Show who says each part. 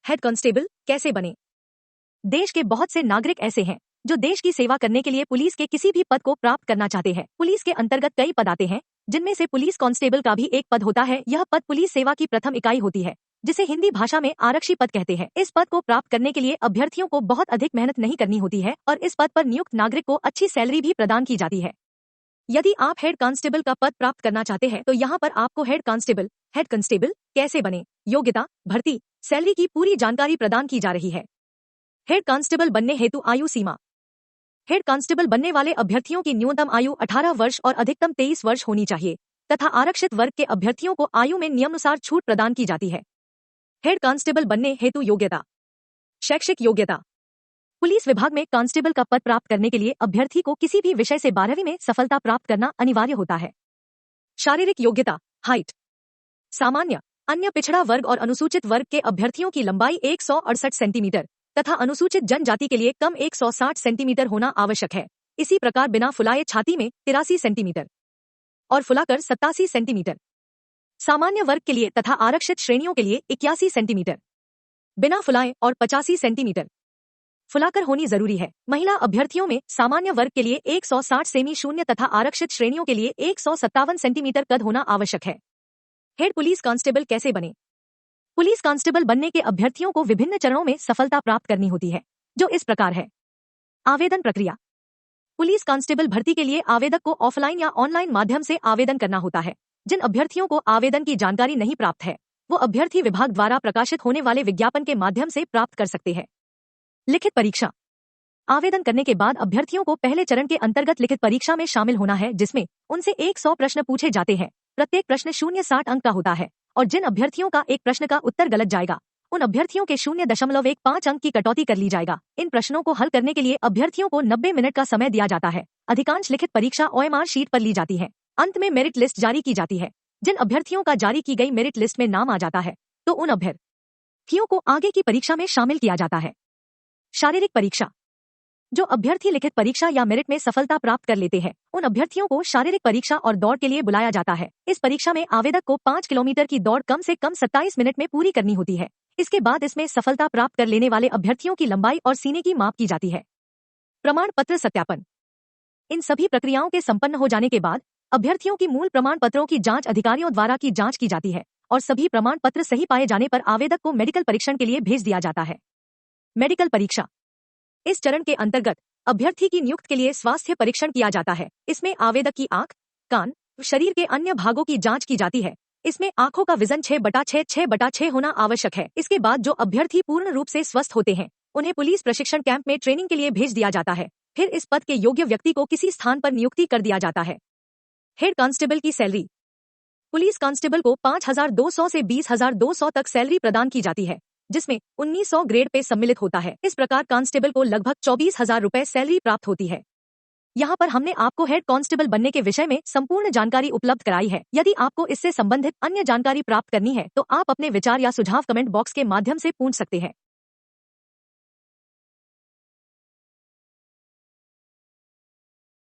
Speaker 1: Head constable कैसे बने? देश के बहुत से नागरिक ऐसे हैं जो देश की सेवा करने के लिए पुलिस के किसी भी पद को प्राप्त करना चाहते हैं। पुलिस के अंतर्गत कई पद आते हैं, जिनमें से पुलिस कांस्टेबल का भी एक पद होता है। यह पद पुलिस सेवा की प्रथम इकाई होती है, जिसे हिंदी भाषा में आरक्षी पद कहते हैं। इस पद को प्राप्त करने के लिए अभ्यर्थियों को बहुत अधिक मेहनत नहीं करनी होती है और इस पद पर नियुक्त नागरिक को अच्छी सैलरी भी प्रदान की जाती है। यदि आप हेड कांस्टेबल का पद प्राप्त करना चाहते हैं तो यहाँ पर आपको हेड कांस्टेबल कैसे बने, योग्यता, भर्ती, सैलरी की पूरी जानकारी प्रदान की जा रही है। हेड कांस्टेबल बनने हेतु आयु सीमा। हेड कांस्टेबल बनने वाले अभ्यर्थियों की न्यूनतम आयु 18 वर्ष और अधिकतम 23 वर्ष होनी चाहिए तथा आरक्षित वर्ग के अभ्यर्थियों को आयु में नियमानुसार छूट प्रदान की जाती है। हेड कांस्टेबल बनने हेतु योग्यता। शैक्षिक योग्यता। पुलिस विभाग में कांस्टेबल का पद प्राप्त करने के लिए अभ्यर्थी को किसी भी विषय से 12वीं में सफलता प्राप्त करना अनिवार्य होता है। शारीरिक योग्यता, हाइट। सामान्य, अन्य पिछड़ा वर्ग और अनुसूचित वर्ग के अभ्यर्थियों की लंबाई 168 सेंटीमीटर तथा अनुसूचित जनजाति के लिए कम 160 सेंटीमीटर होना आवश्यक है। इसी प्रकार बिना फुलाए छाती में 83 सेंटीमीटर और फुलाकर 87 सेंटीमीटर। सामान्य वर्ग के लिए तथा आरक्षित श्रेणियों के लिए 81 सेंटीमीटर बिना फुलाए और 85 सेंटीमीटर फुलाकर होनी जरूरी है। महिला अभ्यर्थियों में सामान्य वर्ग के लिए 160 सेमी शून्य तथा आरक्षित श्रेणियों के लिए 157 सेंटीमीटर कद होना आवश्यक है। हेड पुलिस कांस्टेबल कैसे बने? पुलिस कांस्टेबल बनने के अभ्यर्थियों को विभिन्न चरणों में सफलता प्राप्त करनी होती है, जो इस प्रकार है। आवेदन प्रक्रिया। पुलिस कांस्टेबल भर्ती के लिए आवेदक को ऑफलाइन या ऑनलाइन माध्यम से आवेदन करना होता है। जिन अभ्यर्थियों को आवेदन की जानकारी नहीं प्राप्त है, वो अभ्यर्थी विभाग द्वारा प्रकाशित होने वाले विज्ञापन के माध्यम से प्राप्त कर सकते हैं। लिखित परीक्षा। आवेदन करने के बाद अभ्यर्थियों को पहले चरण के अंतर्गत लिखित परीक्षा में शामिल होना है, जिसमें उनसे 100 प्रश्न पूछे जाते हैं। प्रत्येक प्रश्न 0.60 अंक का होता है और जिन अभ्यर्थियों का एक प्रश्न का उत्तर गलत जाएगा, उन अभ्यर्थियों के 0.15 अंक की कटौती कर ली जाएगा। इन प्रश्नों को हल करने के लिए अभ्यर्थियों को 90 मिनट का समय दिया जाता है। अधिकांश लिखित परीक्षा OMR शीट पर ली जाती है। अंत में मेरिट लिस्ट जारी की जाती है। जिन अभ्यर्थियों का जारी की गई मेरिट लिस्ट में नाम आ जाता है, तो उन अभ्यर्थियों को आगे की परीक्षा में शामिल किया जाता है। शारीरिक परीक्षा। जो अभ्यर्थी लिखित परीक्षा या मेरिट में सफलता प्राप्त कर लेते हैं, उन अभ्यर्थियों को शारीरिक परीक्षा और दौड़ के लिए बुलाया जाता है। इस परीक्षा में आवेदक को 5 किलोमीटर की दौड़ कम से कम 27 मिनट में पूरी करनी होती है। इसके बाद इसमें सफलता प्राप्त कर लेने वाले अभ्यर्थियों की लंबाई और सीने की माप की जाती है। प्रमाण पत्र सत्यापन। इन सभी प्रक्रियाओं के संपन्न हो जाने के बाद अभ्यर्थियों की मूल प्रमाण पत्रों की जांच अधिकारियों द्वारा की जांच की जाती है और सभी प्रमाण पत्र सही पाए जाने पर आवेदक को मेडिकल परीक्षण के लिए भेज दिया जाता है। मेडिकल परीक्षा। इस चरण के अंतर्गत अभ्यर्थी की नियुक्ति के लिए स्वास्थ्य परीक्षण किया जाता है। इसमें आवेदक की आंख, कान, शरीर के अन्य भागों की जांच की जाती है। इसमें आंखों का विजन 6/6 होना आवश्यक है। इसके बाद जो अभ्यर्थी पूर्ण रूप से स्वस्थ होते हैं, उन्हें पुलिस प्रशिक्षण कैंप में ट्रेनिंग के लिए भेज दिया जाता है। फिर इस पद के योग्य व्यक्ति को किसी स्थान पर नियुक्ति कर दिया जाता है। हेड कांस्टेबल की सैलरी। पुलिस कांस्टेबल को 5,200 से 20,200 तक सैलरी प्रदान की जाती है, जिसमें 1900 ग्रेड पे सम्मिलित होता है। इस प्रकार कांस्टेबल को लगभग 24,000 रुपए सैलरी प्राप्त होती है। यहाँ पर हमने आपको हेड कांस्टेबल बनने के विषय में संपूर्ण जानकारी उपलब्ध कराई है। यदि आपको इससे संबंधित अन्य जानकारी प्राप्त करनी है तो आप अपने विचार या सुझाव कमेंट बॉक्स के माध्यम से पूछ सकते हैं।